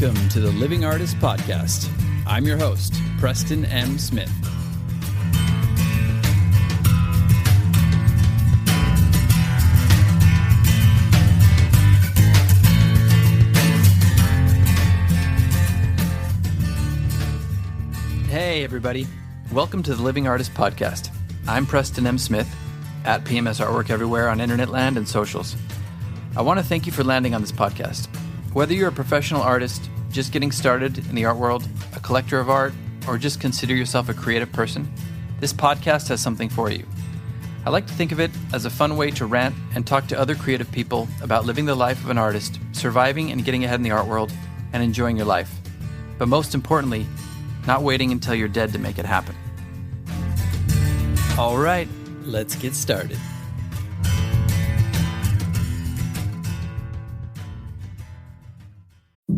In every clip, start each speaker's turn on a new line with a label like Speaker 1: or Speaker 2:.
Speaker 1: Welcome to the Living Artist Podcast. I'm your host, Preston M. Smith. Hey, everybody. Welcome to the Living Artist Podcast. I'm Preston M. Smith, at PMS Artwork everywhere on internet land and socials. I want to thank you for landing on this podcast. Whether you're a professional artist, just getting started in the art world, a collector of art, or just consider yourself a creative person, this podcast has something for you. I like to think of it as a fun way to rant and talk to other creative people about living the life of an artist, surviving and getting ahead in the art world, and enjoying your life. But most importantly, not waiting until you're dead to make it happen. All right, let's get started.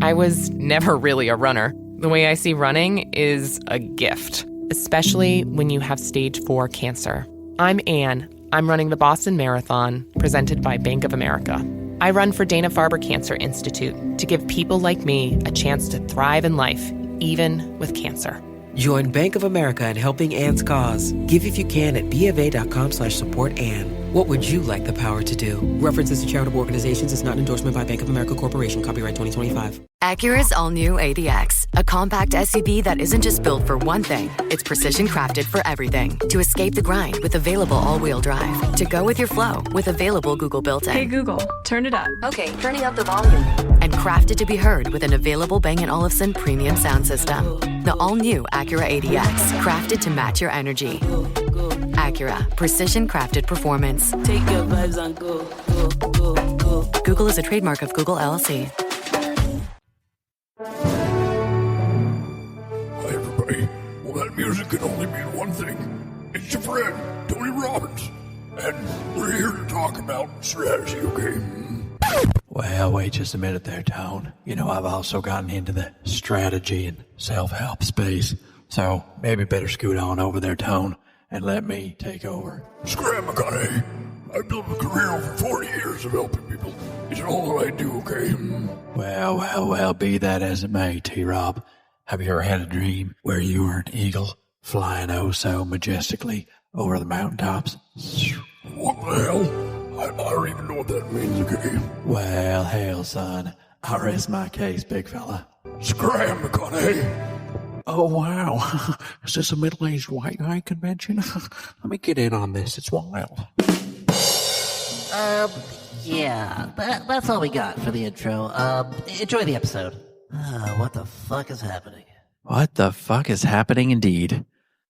Speaker 2: I was never really a runner. The way I see running is a gift, especially when you have stage 4 cancer. I'm Anne. I'm running the Boston Marathon, presented by Bank of America. I run for Dana-Farber Cancer Institute to give people like me a chance to thrive in life, even with cancer.
Speaker 3: Join Bank of America in helping Anne's cause. Give if you can at BofA.com/supportAnne. What would you like the power to do? References to charitable organizations is not an endorsement by Bank of America Corporation. Copyright 2025.
Speaker 4: Acura's all-new ADX, a compact SUV that isn't just built for one thing. It's precision-crafted for everything. To escape the grind with available all-wheel drive. To go with your flow with available Google built-in.
Speaker 5: Hey Google, turn it up.
Speaker 4: Okay, turning up the volume. And crafted to be heard with an available Bang & Olufsen premium sound system. The all-new Acura ADX, crafted to match your energy. Acura, precision-crafted performance.
Speaker 6: Take your vibes and go, go, go, go.
Speaker 4: Google is a trademark of Google LLC.
Speaker 7: Hi, everybody. Well, that music can only mean one thing. It's your friend, Tony Robbins. And we're here to talk about strategy, okay?
Speaker 8: Well, wait just a minute there, Tone. You know, I've also gotten into the strategy and self-help space. So maybe better scoot on over there, Tone, and let me take over.
Speaker 7: Scram, McConaughey. I've built a career over 40 years of helping people. It's all that I do, okay?
Speaker 8: Well, be that as it may, T-Rob. Have you ever had a dream where you were an eagle flying oh so majestically over the mountaintops?
Speaker 7: What the hell? I don't even know what that means, okay?
Speaker 8: Well, hell, son. I rest my case, big fella.
Speaker 7: Scram, McConaughey.
Speaker 8: Oh, wow. Is this a middle-aged white guy convention? Let me get in on this. It's wild.
Speaker 6: Yeah, that's all we got for the intro. Enjoy the episode. What the fuck is happening?
Speaker 1: What the fuck is happening indeed?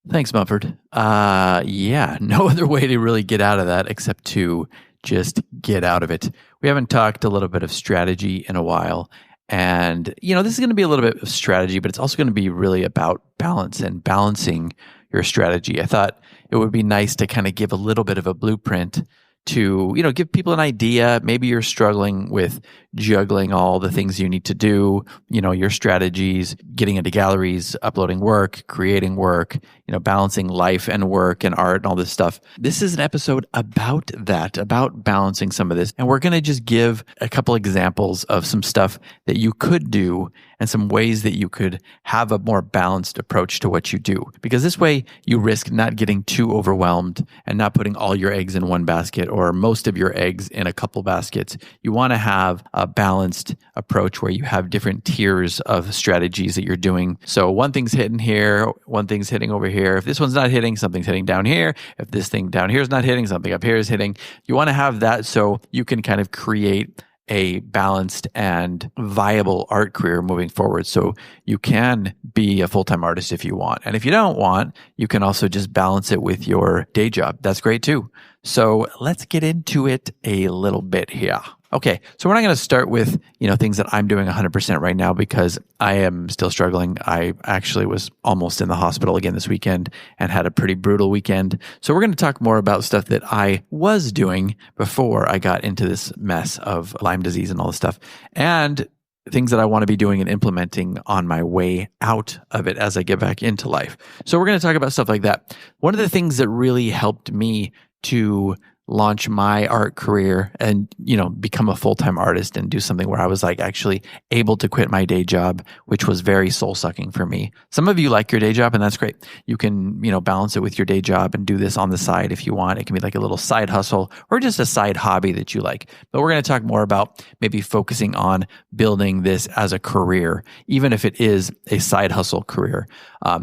Speaker 1: Thanks, Mumford. Yeah, no other way to really get out of that except to just get out of it. We haven't talked a little bit of strategy in a while. And, you know, this is going to be a little bit of strategy, but it's also going to be really about balance and balancing your strategy. I thought it would be nice to kind of give a little bit of a blueprint to, you know, give people an idea. Maybe you're struggling with juggling all the things you need to do, you know, your strategies, getting into galleries, uploading work, creating work, you know, balancing life and work and art and all this stuff. This is an episode about that, about balancing some of this. And we're going to just give a couple examples of some stuff that you could do and some ways that you could have a more balanced approach to what you do. Because this way you risk not getting too overwhelmed and not putting all your eggs in one basket or most of your eggs in a couple baskets. You want to have a balanced approach where you have different tiers of strategies that you're doing. So one thing's hitting here, one thing's hitting over here. If this one's not hitting, something's hitting down here. If this thing down here is not hitting, something up here is hitting. You want to have that so you can kind of create a balanced and viable art career moving forward. So you can be a full-time artist if you want. And if you don't want, you can also just balance it with your day job. That's great too. So let's get into it a little bit here. Okay, so we're not going to start with, you know, things that I'm doing 100% right now because I am still struggling. I actually was almost in the hospital again this weekend and had a pretty brutal weekend. So we're going to talk more about stuff that I was doing before I got into this mess of Lyme disease and all this stuff, and things that I want to be doing and implementing on my way out of it as I get back into life. So we're going to talk about stuff like that. One of the things that really helped me to launch my art career and, become a full-time artist and do something where I was like actually able to quit my day job, which was very soul-sucking for me. Some of you like your day job, and that's great. You can, balance it with your day job and do this on the side if you want. It can be like a little side hustle or just a side hobby that you like. But we're going to talk more about maybe focusing on building this as a career, even if it is a side hustle career.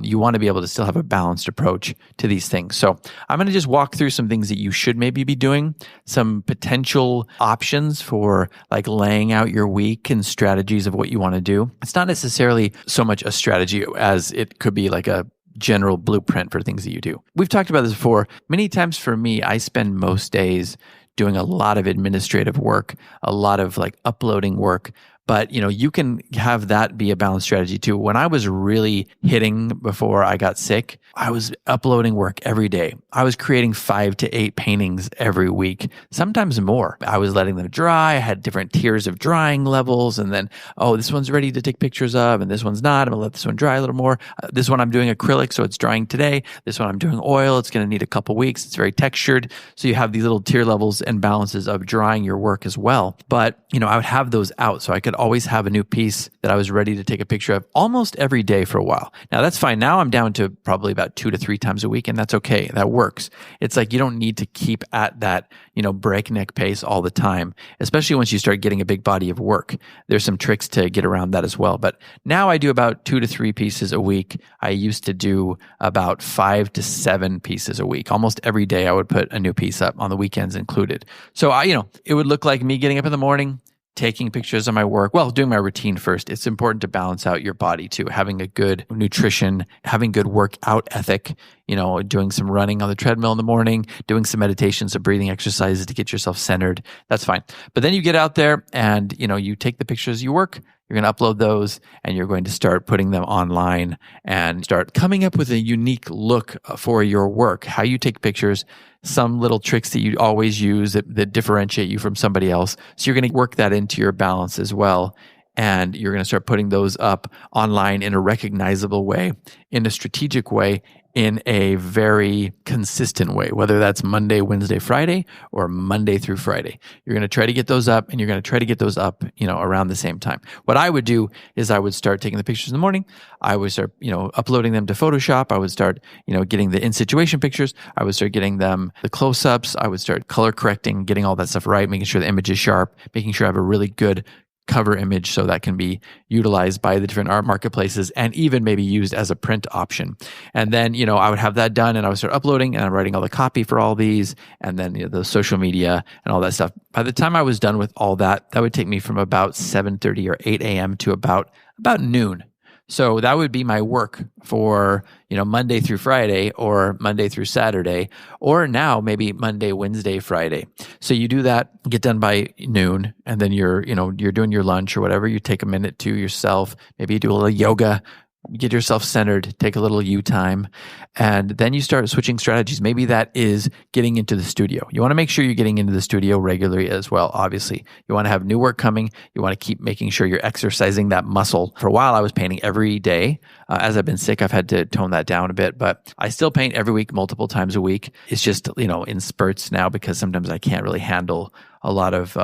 Speaker 1: You want to be able to still have a balanced approach to these things. So I'm going to just walk through some things that you should maybe be doing, some potential options for like laying out your week and strategies of what you want to do. It's not necessarily so much a strategy as it could be like a general blueprint for things that you do. We've talked about this before. Many times for me, I spend most days doing a lot of administrative work, a lot of like uploading work. But, you can have that be a balanced strategy too. When I was really hitting before I got sick, I was uploading work every day. I was creating 5 to 8 paintings every week, sometimes more. I was letting them dry. I had different tiers of drying levels. And then, this one's ready to take pictures of, and this one's not. I'm going to let this one dry a little more. This one I'm doing acrylic, so it's drying today. This one I'm doing oil. It's going to need a couple weeks. It's very textured. So you have these little tier levels and balances of drying your work as well. But, I would have those out so I could always have a new piece that I was ready to take a picture of almost every day for a while. Now that's fine. Now I'm down to probably about 2 to 3 times a week, and that's okay. That works. It's like you don't need to keep at that, breakneck pace all the time, especially once you start getting a big body of work. There's some tricks to get around that as well. But now I do about 2 to 3 pieces a week. I used to do about 5 to 7 pieces a week. Almost every day I would put a new piece up, on the weekends included. So it would look like me getting up in the morning, taking pictures of my work, doing my routine first. It's important to balance out your body too, having a good nutrition, having good workout ethic, doing some running on the treadmill in the morning, doing some meditations, some breathing exercises to get yourself centered. That's fine. But then you get out there and, you take the pictures of your work. You're going to upload those and you're going to start putting them online and start coming up with a unique look for your work, how you take pictures, some little tricks that you always use that differentiate you from somebody else. So you're going to work that into your balance as well. And you're going to start putting those up online in a recognizable way, in a strategic way, in a very consistent way, whether that's Monday, Wednesday, Friday, or Monday through Friday. You're going to try to get those up, and you're going to try to get those up, around the same time. What I would do is I would start taking the pictures in the morning. I would start, uploading them to Photoshop. I would start, getting the in-situation pictures. I would start getting them the close-ups. I would start color correcting, getting all that stuff right, making sure the image is sharp, making sure I have a really good cover image so that can be utilized by the different art marketplaces and even maybe used as a print option. And then, I would have that done and I would start uploading and I'm writing all the copy for all these and then the social media and all that stuff. By the time I was done with all that, that would take me from about 7:30 or 8 a.m. to about noon. So that would be my work for, Monday through Friday or Monday through Saturday, or now maybe Monday, Wednesday, Friday. So you do that, get done by noon, and then you're doing your lunch or whatever. You take a minute to yourself. Maybe you do a little yoga, get yourself centered, take a little you time, and then you start switching strategies. Maybe that is getting into the studio. You want to make sure you're getting into the studio regularly as well, obviously. You want to have new work coming. You want to keep making sure you're exercising that muscle. For a while, I was painting every day. As I've been sick, I've had to tone that down a bit, but I still paint every week, multiple times a week. It's just, in spurts now because sometimes I can't really handle a lot of,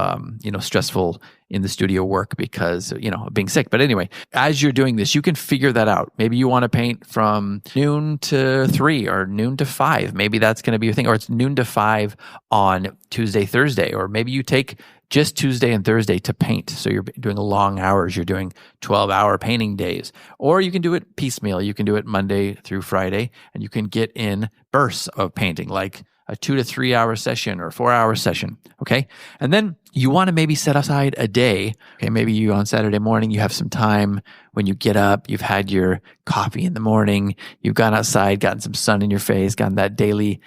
Speaker 1: stressful in the studio work because, of being sick. But anyway, as you're doing this, you can figure that out. Maybe you want to paint from noon to 3 or noon to 5. Maybe that's going to be your thing, or it's noon to 5 on Tuesday, Thursday, or maybe you take just Tuesday and Thursday to paint. So you're doing long hours. You're doing 12-hour painting days, or you can do it piecemeal. You can do it Monday through Friday, and you can get in bursts of painting, like a 2 to 3 hour session or 4-hour session. Okay. And then you want to maybe set aside a day. Okay. Maybe you on Saturday morning, you have some time when you get up, you've had your coffee in the morning, you've gone outside, gotten some sun in your face, gotten that daily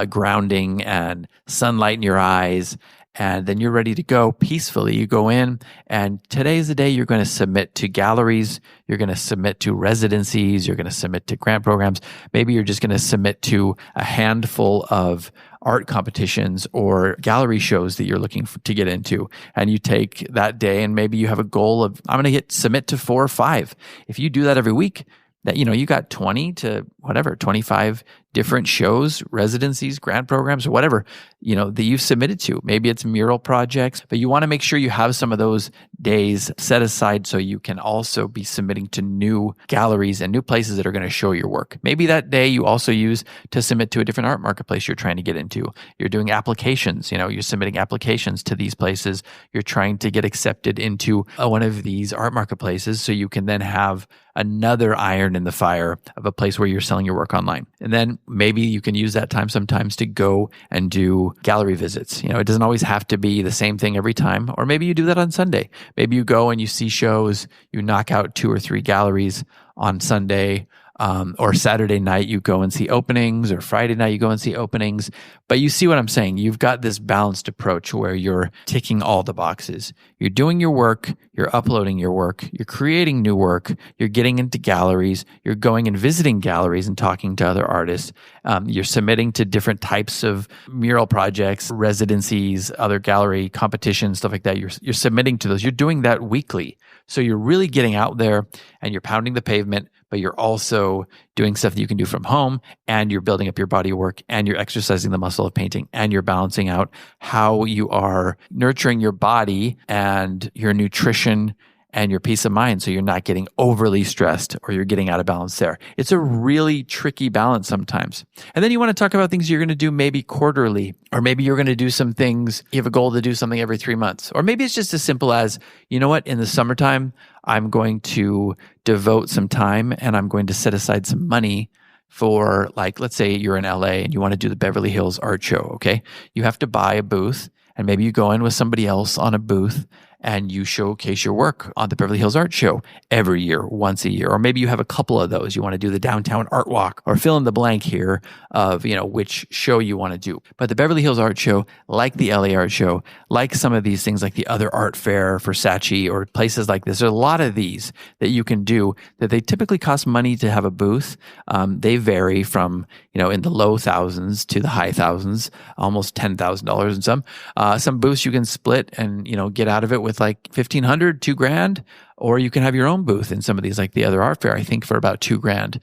Speaker 1: grounding and sunlight in your eyes. And then you're ready to go peacefully. You go in, and today's the day you're going to submit to galleries. You're going to submit to residencies. You're going to submit to grant programs. Maybe you're just going to submit to a handful of art competitions or gallery shows that you're looking to get into. And you take that day, and maybe you have a goal of, I'm going to submit to 4 or 5. If you do that every week, that, you got 20 to 25 different shows, residencies, grant programs, or whatever, that you've submitted to. Maybe it's mural projects, but you want to make sure you have some of those days set aside so you can also be submitting to new galleries and new places that are going to show your work. Maybe that day you also use to submit to a different art marketplace you're trying to get into. You're doing applications, you're submitting applications to these places. You're trying to get accepted into one of these art marketplaces so you can then have another iron in the fire of a place where you're selling your work online. And then maybe you can use that time sometimes to go and do gallery visits. It doesn't always have to be the same thing every time. Or maybe you do that on Sunday. Maybe you go and you see shows, you knock out 2 or 3 galleries on Sunday, or Saturday night you go and see openings, or Friday night you go and see openings. But you see what I'm saying? You've got this balanced approach where you're ticking all the boxes. You're doing your work, you're uploading your work, you're creating new work, you're getting into galleries, you're going and visiting galleries and talking to other artists. You're submitting to different types of mural projects, residencies, other gallery competitions, stuff like that. You're submitting to those. You're doing that weekly. So you're really getting out there and you're pounding the pavement, but you're also doing stuff that you can do from home, and you're building up your body of work, and you're exercising the muscle of painting, and you're balancing out how you are nurturing your body and your nutrition and your peace of mind, so you're not getting overly stressed or you're getting out of balance there. It's a really tricky balance sometimes. And then you want to talk about things you're going to do maybe quarterly, or maybe you're going to do some things, you have a goal to do something every 3 months. Or maybe it's just as simple as, in the summertime, I'm going to devote some time and I'm going to set aside some money for, let's say you're in LA and you want to do the Beverly Hills Art Show, okay? You have to buy a booth, and maybe you go in with somebody else on a booth and you showcase your work on the Beverly Hills Art Show every year, once a year. Or maybe you have a couple of those. You want to do the downtown art walk, or fill in the blank here of, which show you want to do. But the Beverly Hills Art Show, like the LA Art Show, like some of these things like the other art fair for Saatchi or places like this, there's a lot of these that you can do that they typically cost money to have a booth. They vary from, in the low thousands to the high thousands, almost $10,000 in some. Some booths you can split and, get out of it with like $1,500, $2,000, or you can have your own booth in some of these, like the other art fair, I think for about $2,000.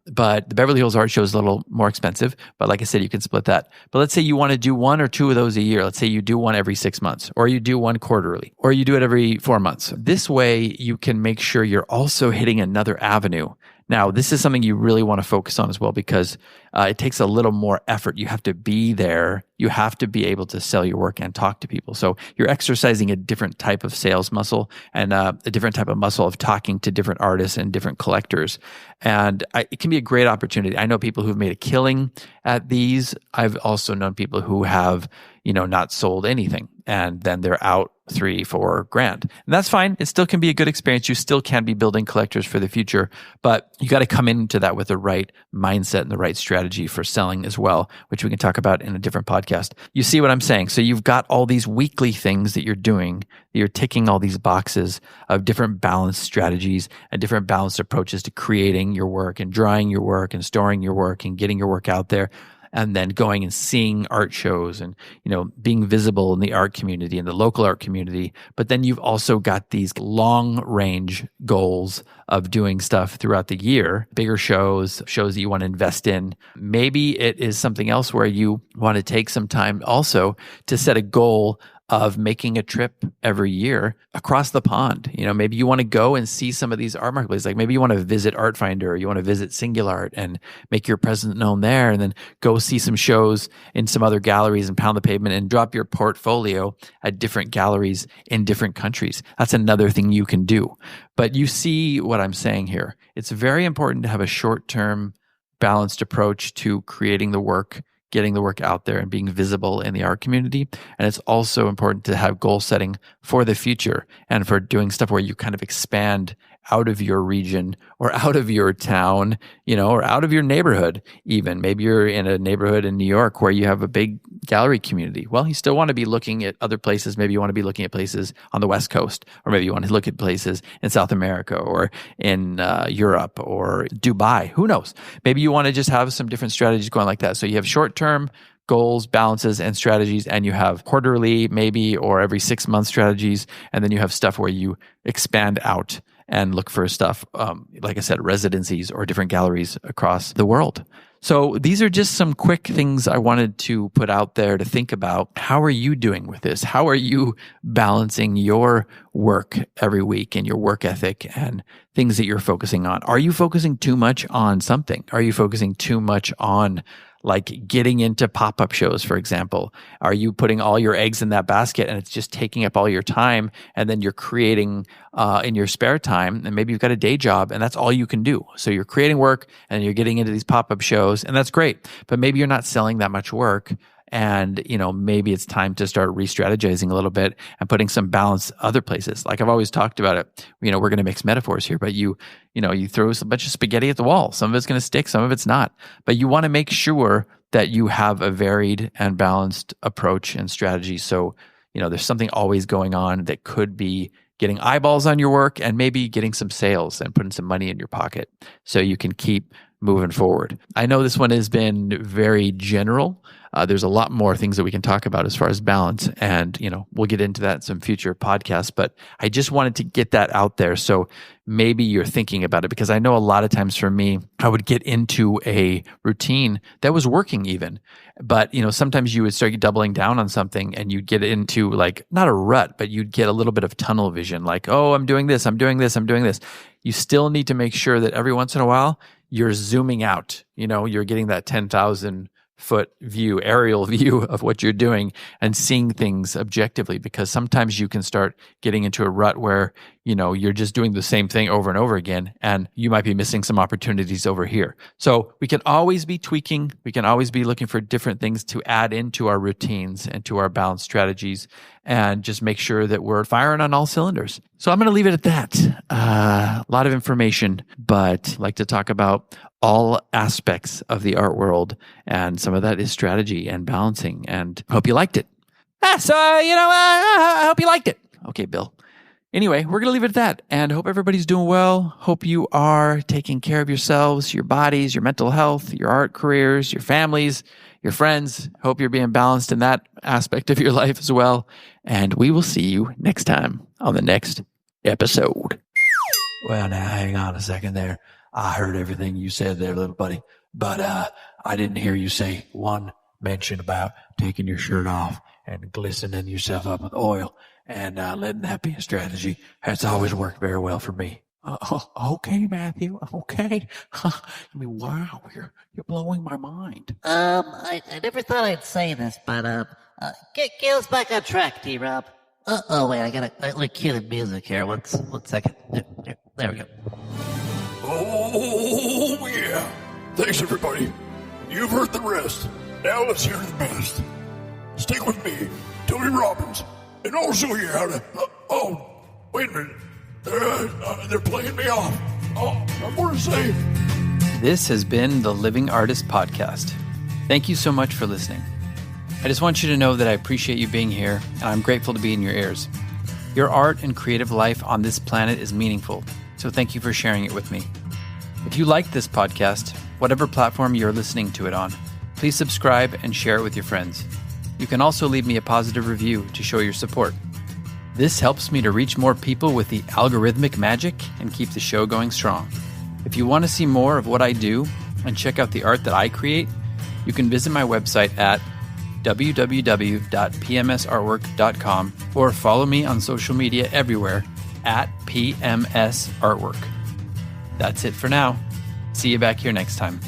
Speaker 1: But the Beverly Hills Art Show is a little more expensive, but like I said, you can split that. But let's say you want to do 1 or 2 of those a year. Let's say you do one every 6 months, or you do one quarterly, or you do it every 4 months. This way you can make sure you're also hitting another avenue. Now, this is something you really want to focus on as well, because it takes a little more effort. You have to be there. You have to be able to sell your work and talk to people. So you're exercising a different type of sales muscle and a different type of muscle of talking to different artists and different collectors. And it can be a great opportunity. I know people who've made a killing at these. I've also known people who have, not sold anything, and then they're out $3,000-4,000. And that's fine. It still can be a good experience. You still can be building collectors for the future, but you got to come into that with the right mindset and the right strategy for selling as well, which we can talk about in a different podcast. You see what I'm saying? So you've got all these weekly things that you're doing. You're ticking all these boxes of different balanced strategies and different balanced approaches to creating your work and drawing your work and storing your work and getting your work out there. And then going and seeing art shows and, being visible in the art community and the local art community. But then you've also got these long range goals of doing stuff throughout the year, bigger shows that you want to invest in. Maybe it is something else where you want to take some time also to set a goal of making a trip every year across the pond. Maybe you want to go and see some of these art marketplaces. Like maybe you want to visit Art Finder, or you want to visit Singular and make your presence known there, and then go see some shows in some other galleries and pound the pavement and drop your portfolio at different galleries in different countries. That's another thing you can do. But you see what I'm saying here. It's very important to have a short-term balanced approach to creating the work, getting the work out there and being visible in the art community. And it's also important to have goal setting for the future and for doing stuff where you kind of expand out of your region or out of your town, or out of your neighborhood even. Maybe you're in a neighborhood in New York where you have a big gallery community. Well, you still want to be looking at other places. Maybe you want to be looking at places on the West Coast, or maybe you want to look at places in South America or in Europe or Dubai. Who knows? Maybe you want to just have some different strategies going like that. So you have short-term goals, balances, and strategies, and you have quarterly maybe or every 6-month strategies, and then you have stuff where you expand out and look for stuff, like I said, residencies or different galleries across the world. So these are just some quick things I wanted to put out there to think about. How are you doing with this? How are you balancing your work every week and your work ethic and things that you're focusing on? Are you focusing too much on something? Are you focusing too much on like getting into pop-up shows, for example? Are you putting all your eggs in that basket and it's just taking up all your time, and then you're creating in your spare time, and maybe you've got a day job and that's all you can do. So you're creating work and you're getting into these pop-up shows, and that's great, but maybe you're not selling that much work. And, maybe it's time to start re-strategizing a little bit and putting some balance other places. Like I've always talked about it, we're going to mix metaphors here, but you throw a bunch of spaghetti at the wall. Some of it's going to stick, some of it's not. But you want to make sure that you have a varied and balanced approach and strategy. So, there's something always going on that could be getting eyeballs on your work and maybe getting some sales and putting some money in your pocket so you can keep moving forward. I know this one has been very general. There's a lot more things that we can talk about as far as balance, and we'll get into that in some future podcasts, but I just wanted to get that out there so maybe you're thinking about it, because I know a lot of times for me, I would get into a routine that was working even, but sometimes you would start doubling down on something and you'd get into like, not a rut, but you'd get a little bit of tunnel vision, like, oh, I'm doing this, I'm doing this, I'm doing this. You still need to make sure that every once in a while you're zooming out, you're getting that 10,000 foot view, aerial view of what you're doing and seeing things objectively, because sometimes you can start getting into a rut where, you're just doing the same thing over and over again, and you might be missing some opportunities over here. So we can always be tweaking. We can always be looking for different things to add into our routines and to our balanced strategies, and just make sure that we're firing on all cylinders. So I'm going to leave it at that. A lot of information, but I like to talk about all aspects of the art world, and some of that is strategy and balancing, and hope you liked it. I hope you liked it. Okay, Bill. Anyway, we're going to leave it at that, and hope everybody's doing well. Hope you are taking care of yourselves, your bodies, your mental health, your art careers, your families, your friends. Hope you're being balanced in that aspect of your life as well. And we will see you next time on the next episode.
Speaker 8: Well, now hang on a second there. I heard everything you said there, little buddy, but I didn't hear you say one mention about taking your shirt off and glistening yourself up with oil and letting that be a strategy. That's always worked very well for me. Okay, Matthew. Okay. I mean, wow, you're blowing my mind.
Speaker 6: I never thought I'd say this, but get us back on track, T-Rob. Oh wait, I gotta cue the music here. One second. There we go.
Speaker 7: Oh, yeah. Thanks, everybody. You've heard the rest. Now let's hear the best. Stick with me, Tony Robbins, and I'll show you how to... wait a minute. They're playing me off. I'm going to say...
Speaker 1: This has been the Living Artist Podcast. Thank you so much for listening. I just want you to know that I appreciate you being here, and I'm grateful to be in your ears. Your art and creative life on this planet is meaningful, so thank you for sharing it with me. If you like this podcast, whatever platform you're listening to it on, please subscribe and share it with your friends. You can also leave me a positive review to show your support. This helps me to reach more people with the algorithmic magic and keep the show going strong. If you want to see more of what I do and check out the art that I create, you can visit my website at www.pmsartwork.com or follow me on social media everywhere at PMS Artwork. That's it for now. See you back here next time.